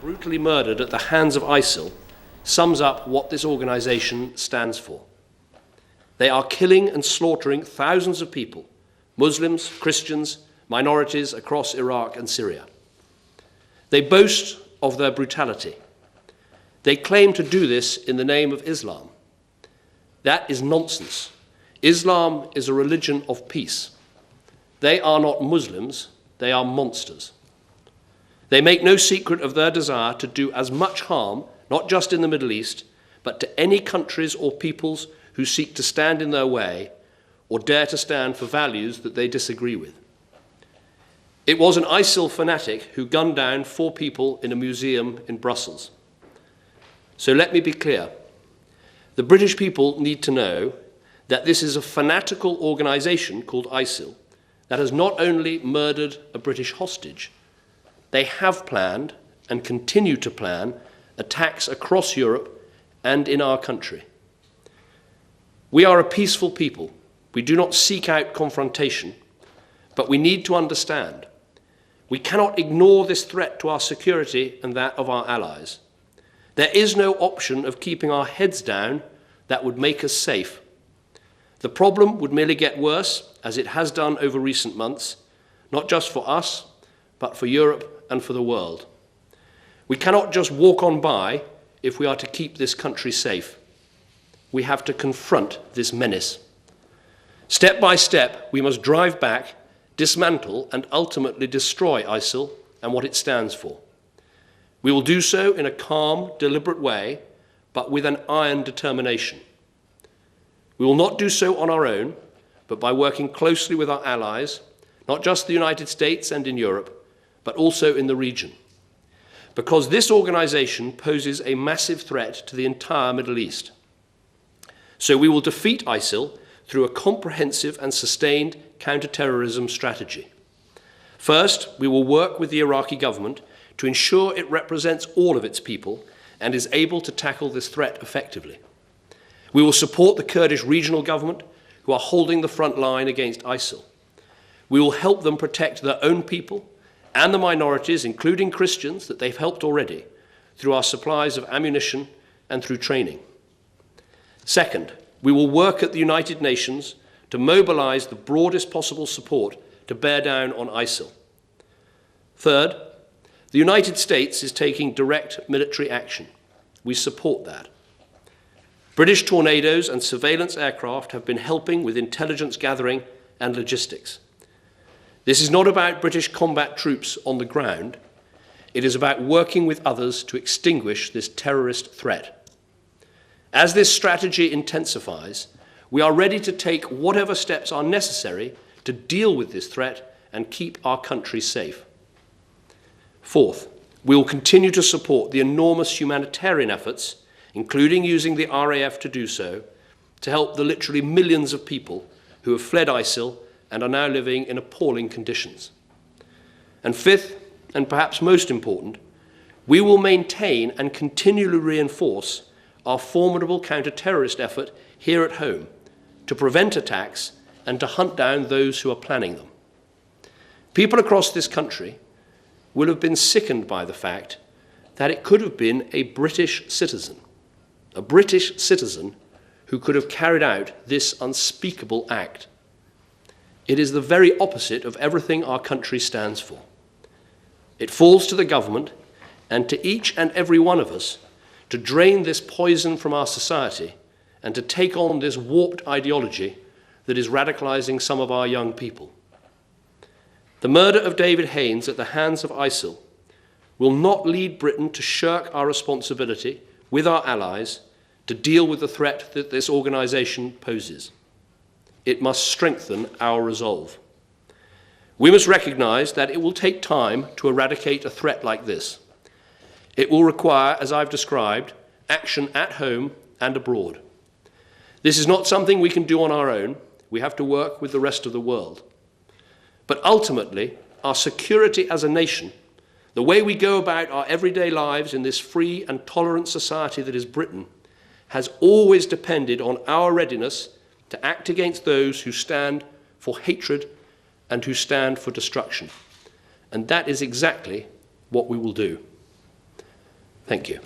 brutally murdered at the hands of ISIL sums up what this organization stands for. They are killing and slaughtering thousands of people, Muslims, Christians, minorities across Iraq and Syria. They boast of their brutality. They claim to do this in the name of Islam. That is nonsense. Islam is a religion of peace. They are not Muslims, they are monsters. They make no secret of their desire to do as much harm, not just in the Middle East, but to any countries or peoples who seek to stand in their way or dare to stand for values that they disagree with. It was an ISIL fanatic who gunned down 4 people in a museum in Brussels. So let me be clear. The British people need to know that this is a fanatical organization called ISIL that has not only murdered a British hostage, they have planned and continue to plan attacks across Europe and in our country. We are a peaceful people. We do not seek out confrontation, but we need to understand. We cannot ignore this threat to our security and that of our allies. There is no option of keeping our heads down that would make us safe. The problem would merely get worse, as it has done over recent months, not just for us, but for Europe and for the world. We cannot just walk on by if we are to keep this country safe. We have to confront this menace. Step by step, we must drive back, dismantle, and ultimately destroy ISIL and what it stands for. We will do so in a calm, deliberate way, but with an iron determination. We will not do so on our own, but by working closely with our allies, not just the United States and in Europe, but also in the region. Because this organization poses a massive threat to the entire Middle East. So we will defeat ISIL through a comprehensive and sustained counter-terrorism strategy. First, we will work with the Iraqi government to ensure it represents all of its people and is able to tackle this threat effectively. We will support the Kurdish regional government, who are holding the front line against ISIL. We will help them protect their own people and the minorities, including Christians, that they've helped already, through our supplies of ammunition and through training. Second, we will work at the United Nations to mobilize the broadest possible support to bear down on ISIL. Third, the United States is taking direct military action. We support that. British Tornadoes and surveillance aircraft have been helping with intelligence gathering and logistics. This is not about British combat troops on the ground. It is about working with others to extinguish this terrorist threat. As this strategy intensifies, we are ready to take whatever steps are necessary to deal with this threat and keep our country safe. Fourth, we will continue to support the enormous humanitarian efforts, including using the RAF to do so, to help the literally millions of people who have fled ISIL and are now living in appalling conditions. And fifth, and perhaps most important, we will maintain and continually reinforce our formidable counter-terrorist effort here at home to prevent attacks and to hunt down those who are planning them. People across this country will have been sickened by the fact that it could have been a British citizen who could have carried out this unspeakable act. It is the very opposite of everything our country stands for. It falls to the government and to each and every one of us to drain this poison from our society and to take on this warped ideology that is radicalizing some of our young people. The murder of David Haines at the hands of ISIL will not lead Britain to shirk our responsibility with our allies to deal with the threat that this organization poses. It must strengthen our resolve. We must recognize that it will take time to eradicate a threat like this. It will require, as I've described, action at home and abroad. This is not something we can do on our own. We have to work with the rest of the world. But ultimately, our security as a nation, the way we go about our everyday lives in this free and tolerant society that is Britain, has always depended on our readiness to act against those who stand for hatred and who stand for destruction. And that is exactly what we will do. Thank you.